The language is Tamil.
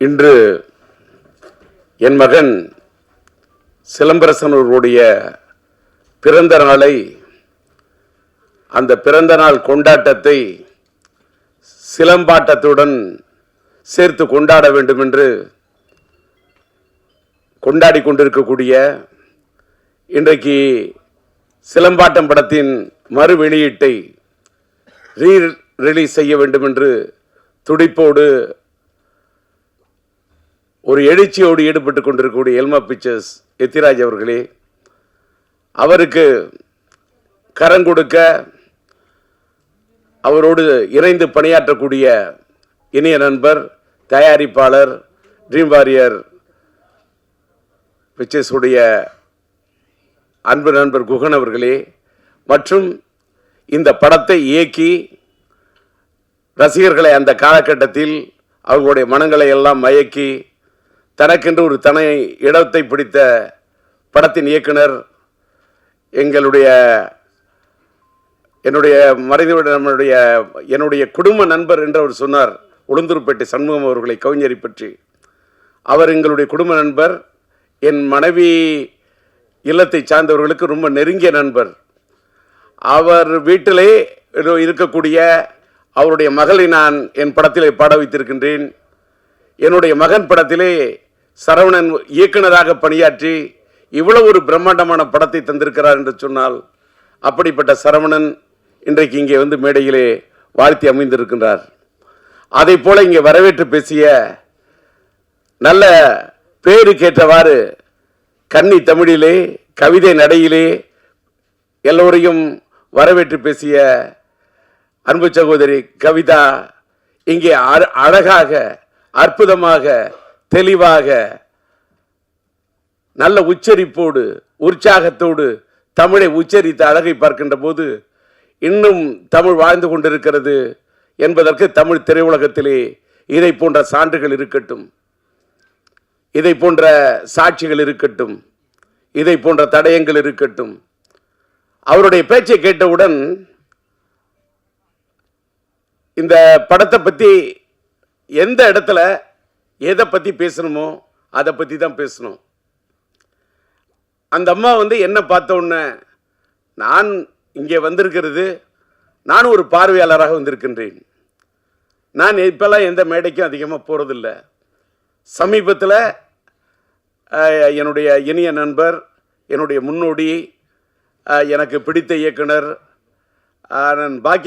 இன்று என் மகன் சிலம்பரசன் அவர்களுடைய பிறந்த நாளை, அந்த பிறந்த நாள் கொண்டாட்டத்தை சிலம்பாட்டத்துடன் சேர்த்து கொண்டாட வேண்டும் என்று கொண்டாடி கொண்டிருக்கக்கூடிய இன்றைக்கு சிலம்பாட்டம் படத்தின் மறு வெளியீட்டை ரிலீஸ் செய்ய வேண்டும் என்று துடிப்போடு ஒரு எழுச்சியோடு ஈடுபட்டுக் கொண்டிருக்கக்கூடிய எல்மா பிக்சர்ஸ் எத்திராஜ் அவர்களே, அவருக்கு கரங்கொடுக்க அவரோடு இணைந்து பணியாற்றக்கூடிய இனிய நண்பர், தயாரிப்பாளர், ட்ரீம் வாரியர் பிக்சர்ஸ் உடைய அன்பு நண்பர் குகன் அவர்களே, மற்றும் இந்த படத்தை இயக்கி ரசிகர்களை அந்த காலகட்டத்தில் அவர்களுடைய மனங்களை எல்லாம் மயக்கி தனக்கென்று ஒரு தனி இடத்தை பிடித்த படத்தின் இயக்குனர், என்னுடைய குடும்ப நண்பர் என்று அவர் சொன்னார். உளுந்தூர்பேட்டை சண்முகம் அவர்களை, கவிஞரை பற்றி. அவர் எங்களுடைய குடும்ப நண்பர், என் மனைவி இல்லத்தை சார்ந்தவர்களுக்கு ரொம்ப நெருங்கிய நண்பர். அவர் வீட்டிலே இருக்கக்கூடிய அவருடைய மகளை நான் என் படத்திலே பாட வைத்திருக்கின்றேன். என்னுடைய மகன் படத்திலே சரவணன் இயக்குனராக பணியாற்றி இவ்வளவு ஒரு பிரம்மாண்டமான படத்தை தந்திருக்கிறார் என்று சொன்னால், அப்படிப்பட்ட சரவணன் இன்றைக்கு இங்கே வந்து மேடையிலே வாழ்த்தி அமைந்திருக்கின்றார். அதை போல இங்கே வரவேற்று பேசிய, நல்ல பேருக்கேற்றவாறு கன்னி தமிழிலே கவிதை நடையிலே எல்லோரையும் வரவேற்று பேசிய அன்பு சகோதரி கவிதா இங்கே அழகாக, அற்புதமாக, தெளிவாக, நல்ல உச்சரிப்போடு, உற்சாகத்தோடு தமிழை உச்சரித்த அழகை பார்க்கின்ற போது இன்னும் தமிழ் வாழ்ந்து கொண்டிருக்கிறது என்பதற்கு தமிழ் திரையுலகத்திலே இதை போன்ற சான்றுகள் இருக்கட்டும், இதை போன்ற சாட்சிகள் இருக்கட்டும், இதை போன்ற தடயங்கள் இருக்கட்டும். அவருடைய பேச்சை கேட்டவுடன் இந்த படத்தை பற்றி எந்த இடத்துல எதை பற்றி பேசணுமோ அதை பற்றி தான் பேசணும். அந்த அம்மா வந்து என்ன பார்த்த உடனே, நான் இங்கே வந்திருக்கிறது, நான் ஒரு பார்வையாளராக வந்திருக்கின்றேன். நான் இப்போல்லாம் எந்த மேடைக்கும் அதிகமாக போகிறதில்ல. சமீபத்தில் என்னுடைய இனிய நண்பர், என்னுடைய முன்னோடி, எனக்கு பிடித்த இயக்குனர் பாக்கிய